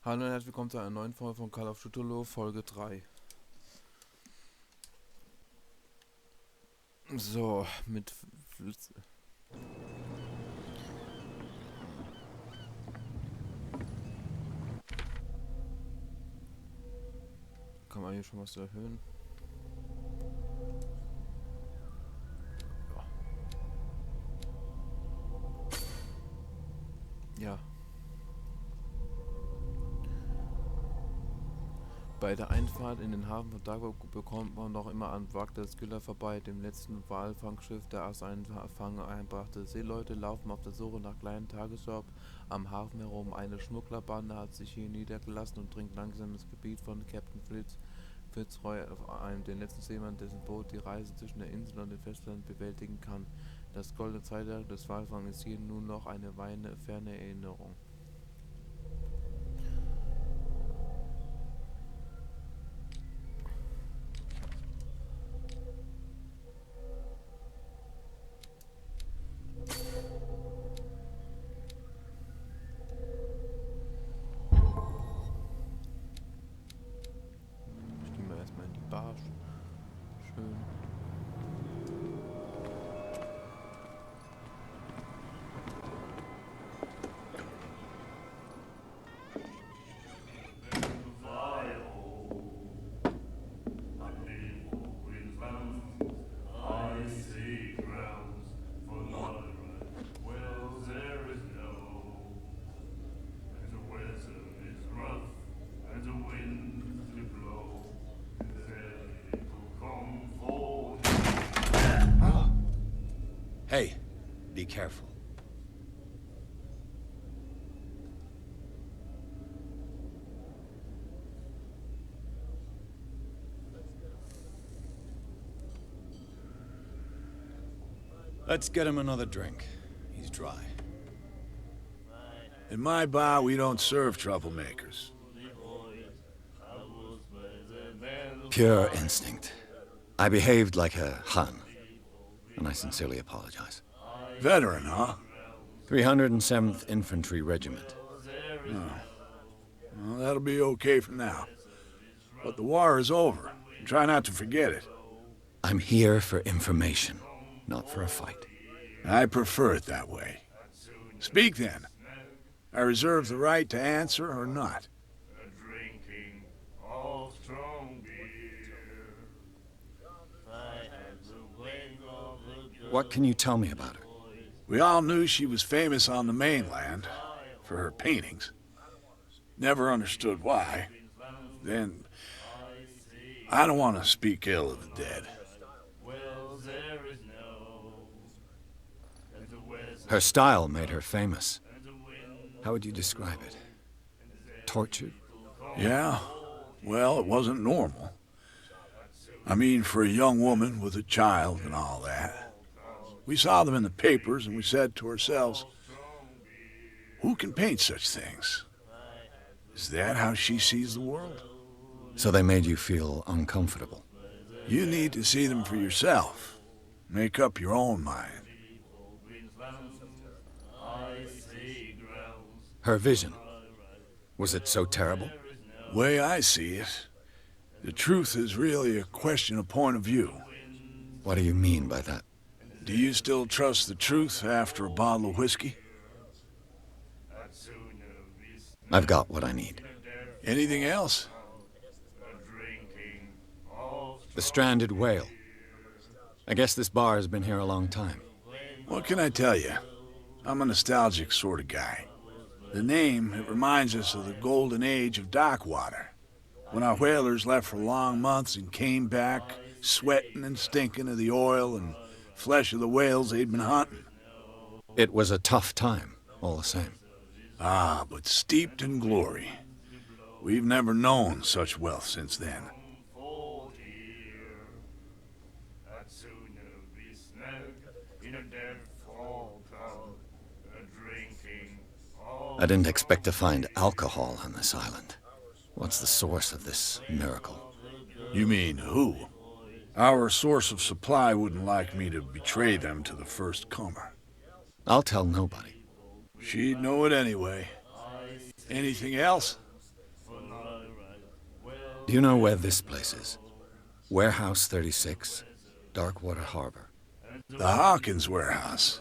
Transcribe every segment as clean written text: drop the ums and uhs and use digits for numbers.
Hallo und herzlich willkommen zu einer neuen Folge von Call of Cthulhu, Folge 3. So, mit kann man hier schon was erhöhen? Ja. Bei der Einfahrt in den Hafen von Darkwater bekommt man noch immer an Wrack der Skylla vorbei, dem letzten Walfangschiff, der aus einem Fang einbrachte. Seeleute laufen auf der Suche nach kleinen Tagesjob am Hafen herum. Eine Schmugglerbande hat sich hier niedergelassen und dringt langsam ins Gebiet von Captain Fitzroy auf einem den letzten Seemann, dessen Boot die Reise zwischen der Insel und dem Festland bewältigen kann. Das goldene Zeitalter des Walfangs ist hier nun noch eine ferne Erinnerung. Stehen wir erstmal in die Bar. Schön. Hey, be careful. Let's get him another drink. He's dry. In my bar, we don't serve troublemakers. Pure instinct. I behaved like a Hun, and I sincerely apologize. Veteran, huh? 307th Infantry Regiment. Oh. Well, that'll be okay for now. But the war is over. Try not to forget it. I'm here for information, not for a fight. I prefer it that way. Speak then. I reserve the right to answer or not. What can you tell me about her? We all knew she was famous on the mainland for her paintings. Never understood why. Then, I don't want to speak ill of the dead. Her style made her famous. How would you describe it? Tortured? Yeah? Well, it wasn't normal. I mean, for a young woman with a child and all that. We saw them in the papers and we said to ourselves, who can paint such things? Is that how she sees the world? So they made you feel uncomfortable? You need to see them for yourself. Make up your own mind. Her vision. Was it so terrible? Way I see it, the truth is really a question of point of view. What do you mean by that? Do you still trust the truth after a bottle of whiskey? I've got what I need. Anything else? The stranded whale. I guess this bar has been here a long time. What can I tell you? I'm a nostalgic sort of guy. The name, it reminds us of the golden age of Darkwater, when our whalers left for long months and came back sweating and stinking of the oil and flesh of the whales they'd been hunting. It was a tough time, all the same. Ah, but steeped in glory. We've never known such wealth since then. I didn't expect to find alcohol on this island. What's the source of this miracle? You mean who? Our source of supply wouldn't like me to betray them to the first comer. I'll tell nobody. She'd know it anyway. Anything else? Do you know where this place is? Warehouse 36, Darkwater Harbor. The Hawkins warehouse.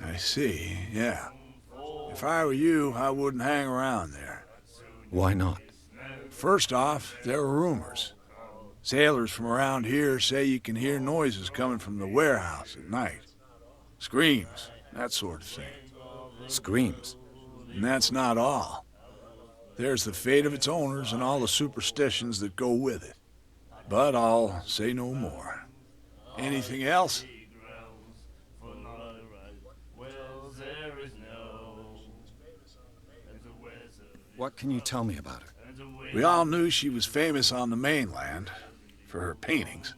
I see, yeah. If I were you, I wouldn't hang around there. Why not? First off, there are rumors. Sailors from around here say you can hear noises coming from the warehouse at night. Screams, that sort of thing. Screams. And that's not all. There's the fate of its owners and all the superstitions that go with it. But I'll say no more. Anything else? What can you tell me about her? We all knew she was famous on the mainland for her paintings.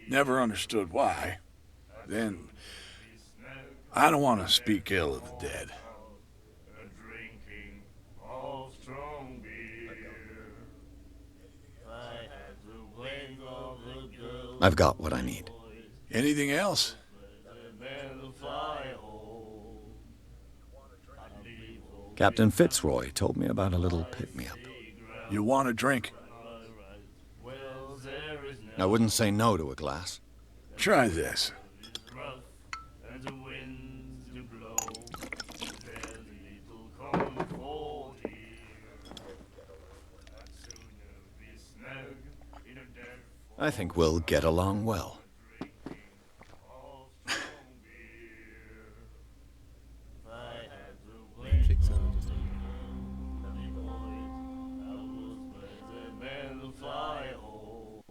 Never understood why. Then, I don't want to speak ill of the dead. I've got what I need. Anything else? Captain Fitzroy told me about a little pick-me-up. You want a drink? I wouldn't say no to a glass. Try this. I think we'll get along well. Schicksal.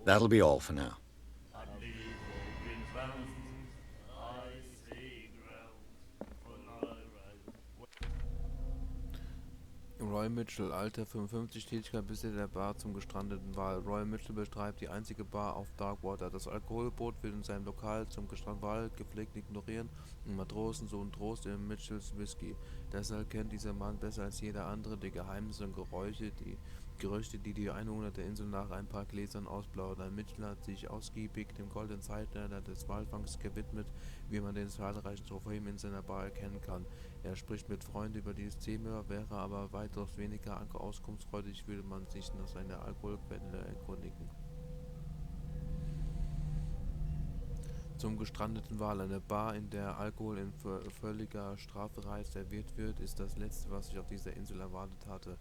That'll be all for now. Roy Mitchell, Alter 55, Tätigkeitsbesitzer der Bar zum gestrandeten Wal. Roy Mitchell betreibt die einzige Bar auf Darkwater. Das Alkoholboot wird in seinem Lokal zum gestrandeten Wal gepflegt ignorieren und Matrosen suchen Trost in Mitchells Whisky. Deshalb kennt dieser Mann besser als jeder andere die Geheimnisse und Gerüchte, die die Einwohner der Insel nach ein paar Gläsern ausplaudern. Mitchell hat sich ausgiebig dem goldenen Zeitalter des Walfangs gewidmet, wie man den zahlreichen Trophäen in seiner Bar erkennen kann. Er spricht mit Freunden über dieses Thema, wäre aber weitaus weniger auskunftsfreudig, würde man sich nach seiner Alkoholquelle erkundigen. Zum gestrandeten Wal. Eine Bar, in der Alkohol in völliger Straferei serviert wird, ist das Letzte, was ich auf dieser Insel erwartet hatte.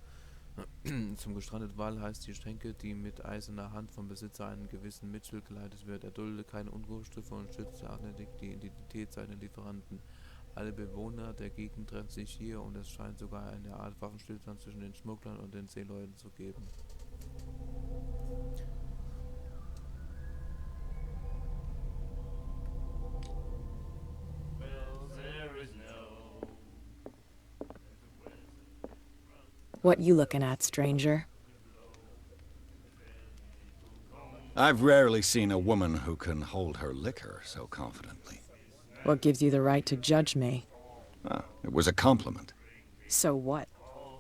Zum gestrandeten Wal heißt die Schränke, die mit eiserner Hand vom Besitzer einen gewissen Mitchell geleitet wird. Er duldet keine Unruhestifter und schützt hartnäckig die Identität seiner Lieferanten. Alle Bewohner der Gegend treffen sich hier und es scheint sogar eine Art Waffenstillstand zwischen den Schmugglern und den Seeleuten zu geben. What you looking at, stranger? I've rarely seen a woman who can hold her liquor so confidently. What gives you the right to judge me? Ah, it was a compliment. So what?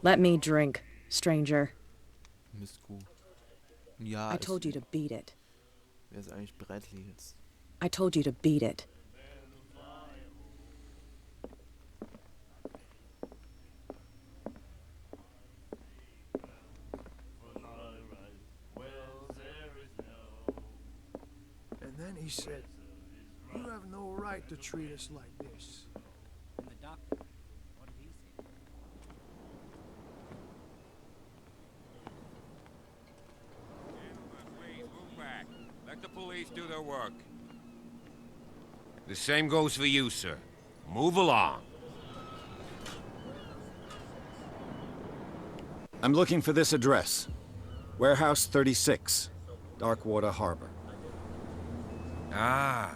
Let me drink, stranger. Mist gut. Ja, I told you to beat it. Wer ist eigentlich Bradley jetzt? I told you to beat it. And then he said, "You have no right to treat us like this." And the doctor, what did he say? Gentlemen, please move back. Let the police do their work. The same goes for you, sir. Move along. I'm looking for this address. Warehouse 36, Darkwater Harbor. Ah.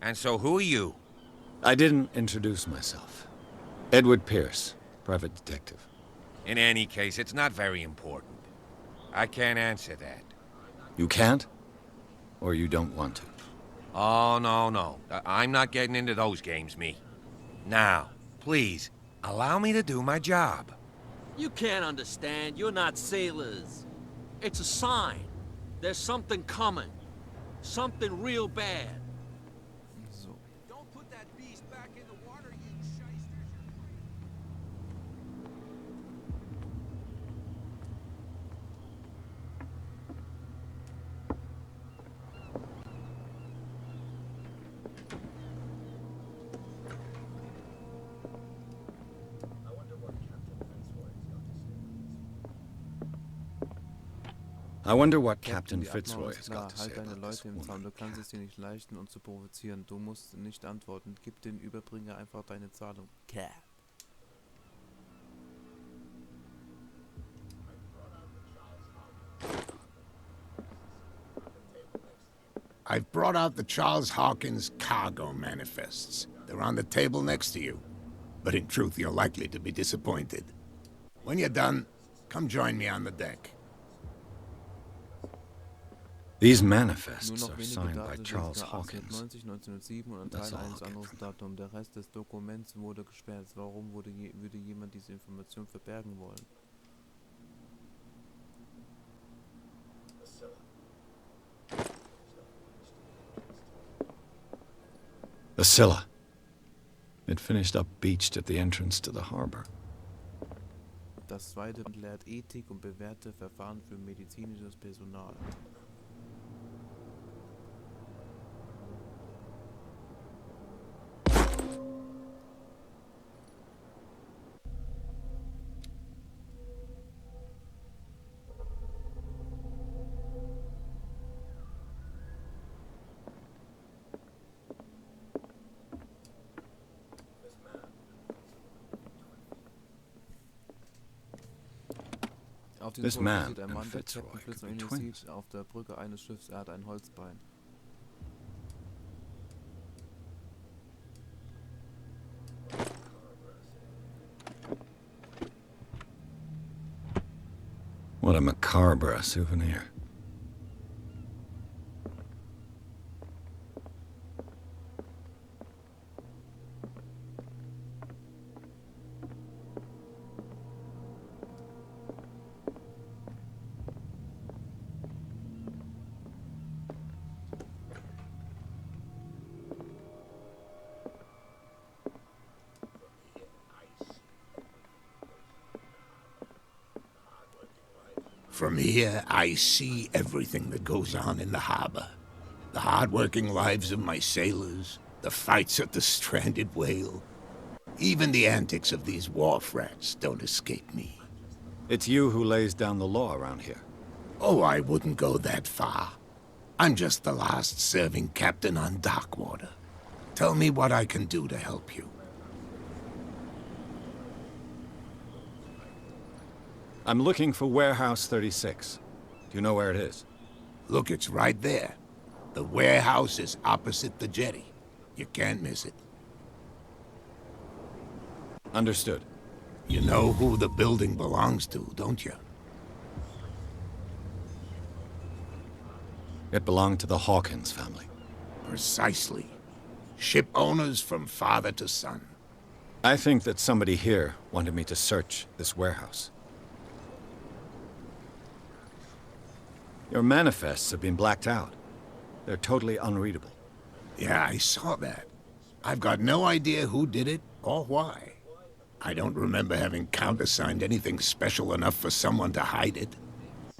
And so who are you? I didn't introduce myself. Edward Pierce, private detective. In any case, it's not very important. I can't answer that. You can't? Or you don't want to? Oh, no. I'm not getting into those games, me. Now, please, allow me to do my job. You can't understand. You're not sailors. It's a sign. There's something coming. Something real bad. So. Don't put that beast back in the water, you shysters. I wonder what Captain, Captain die Abmachung Fitzroy ist has klar. got to say Halt deine about this Leute im Zaum. woman Du kannst es cat. dir nicht leisten, uns zu provozieren. Du musst nicht antworten. Gib den Überbringer einfach deine Zahlung. Cap. I've brought out the Charles Hawkins cargo manifests. They're on the table next to you. But in truth, you're likely to be disappointed. When you're done, come join me on the deck. These Nur manifests noch are wenige signed by Daten Charles sind Hawkins. 1890, 1907 und ein That's Teil all eines I'll get anderen from Datums. Der Rest des Dokuments wurde gesperrt. Warum würde jemand diese Information verbergen wollen? The Scylla. It finished up beached at the entrance to the harbor. Das zweite lehrt Ethik und bewährte Verfahren für medizinisches Personal. Auf dem This Foto man sieht ein and Mann, der Fitzroy Captain could be Fitzroy twins. sieht, auf der Brücke eines Schiffs. Er hat ein Holzbein. What a macabre souvenir. From here, I see everything that goes on in the harbor. The hard-working lives of my sailors, the fights at the stranded whale. Even the antics of these wharf rats don't escape me. It's you who lays down the law around here. Oh, I wouldn't go that far. I'm just the last serving captain on Darkwater. Tell me what I can do to help you. I'm looking for Warehouse 36. Do you know where it is? Look, it's right there. The warehouse is opposite the jetty. You can't miss it. Understood. You know who the building belongs to, don't you? It belonged to the Hawkins family. Precisely. Ship owners from father to son. I think that somebody here wanted me to search this warehouse. Your manifests have been blacked out. They're totally unreadable. Yeah, I saw that. I've got no idea who did it or why. I don't remember having countersigned anything special enough for someone to hide it.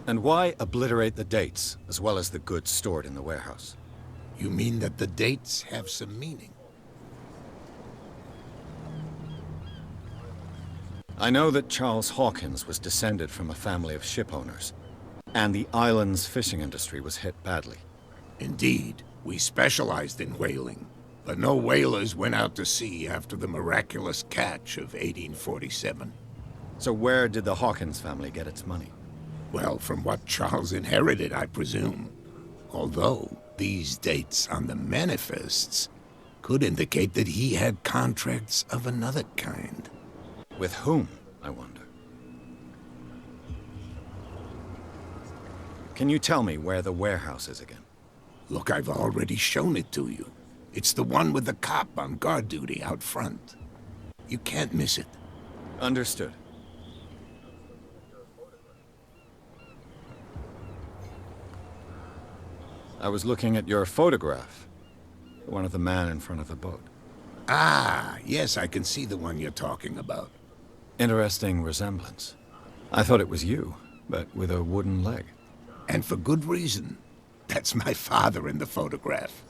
And why obliterate the dates, as well as the goods stored in the warehouse? You mean that the dates have some meaning? I know that Charles Hawkins was descended from a family of ship owners, and the island's fishing industry was hit badly. Indeed, we specialized in whaling, but no whalers went out to sea after the miraculous catch of 1847. So where did the Hawkins family get its money? Well, from what Charles inherited, I presume. Although, these dates on the manifests could indicate that he had contracts of another kind. With whom, I wonder? Can you tell me where the warehouse is again? Look, I've already shown it to you. It's the one with the cop on guard duty out front. You can't miss it. Understood. I was looking at your photograph. One of the man in front of the boat. Ah, yes, I can see the one you're talking about. Interesting resemblance. I thought it was you, but with a wooden leg. And for good reason. That's my father in the photograph.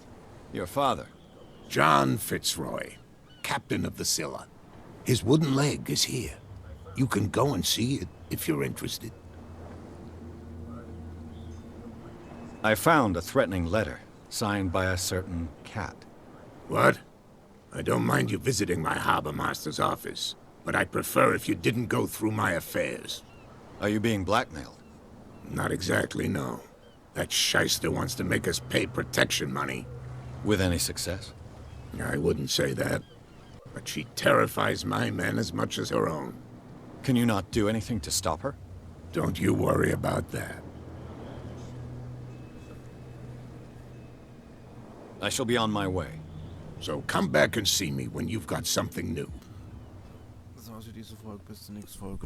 Your father? John Fitzroy, captain of the Scylla. His wooden leg is here. You can go and see it if you're interested. I found a threatening letter, signed by a certain cat. What? I don't mind you visiting my harbor master's office, but I'd prefer if you didn't go through my affairs. Are you being blackmailed? Not exactly, no. That shyster wants to make us pay protection money. With any success? I wouldn't say that, but she terrifies my men as much as her own. Can you not do anything to stop her? Don't you worry about that. I shall be on my way. So come back and see me when you've got something new. Das war's für diese Folge. Bis zur nächsten Folge.